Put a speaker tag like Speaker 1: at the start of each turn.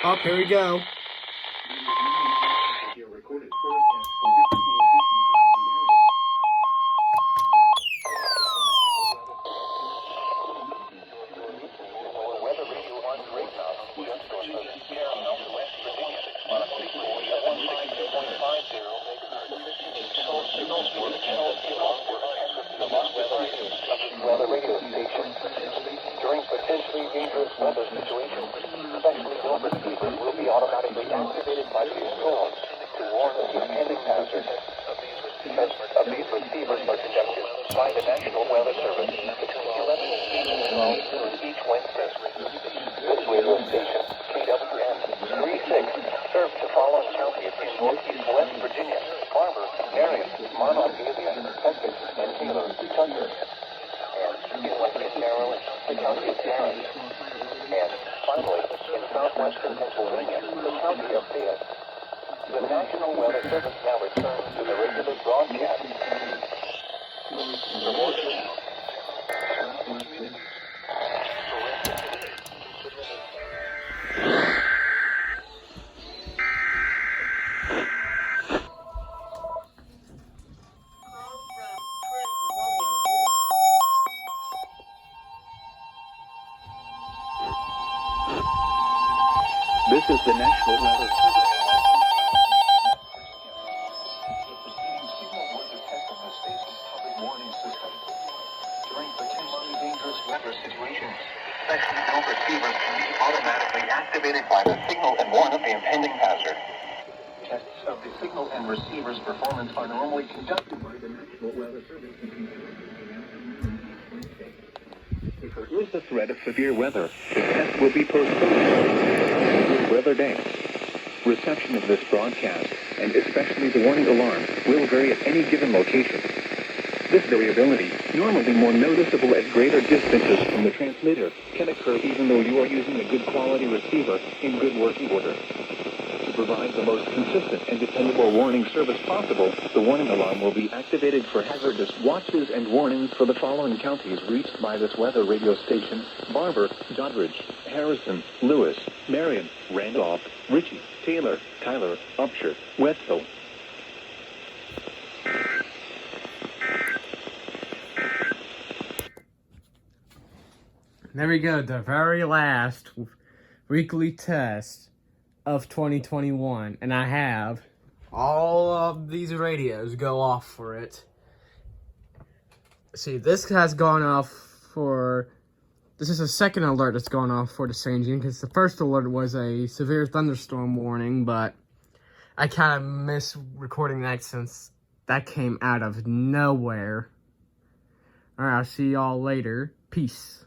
Speaker 1: Oh, here we go.
Speaker 2: Weather radio station. During potentially dangerous weather situations, specially known receivers will be automatically activated by these storms to warn of the impending hazard. Of these receivers are conducted by the National Weather Service between 11 and 12 noon each Wednesday. This radio station, KWN 36, serves the following counties in northeast West Virginia: Barber, Marion, Monongalia, Essex, and Taylor, Kentucky. And in western Maryland, the county of Tarrant. And finally, in southwestern Pennsylvania, the county of Fayette. The National Weather Service now returns to the regular broadcast. This is the National Weather Service. During potentially dangerous weather situations, specially known receivers can be automatically activated by the signal and warn of the impending hazard. Tests of the signal and receiver's performance are normally conducted by the National Weather Service. If there is a threat of severe weather, the test will be postponed to a weather day. Reception of this broadcast, and especially the warning alarm, will vary at any given location. This variability, normally more noticeable at greater distances from the transmitter, can occur even though you are using a good quality receiver in good working order. To provide the most consistent and dependable warning service possible, the warning alarm will be activated for hazardous watches and warnings for the following counties reached by this weather radio station: Barber, Doddridge, Harrison, Lewis, Marion, Randolph, Ritchie, Taylor, Tyler, Upshur, Wetzel.
Speaker 1: There we go, the very last weekly test of 2021, and I have all of these radios go off for it. See, this has gone off for, this is a second alert that's gone off for the St. Jean, because the first alert was a severe thunderstorm warning, but I kind of miss recording that since that came out of nowhere. Alright, I'll see y'all later. Peace.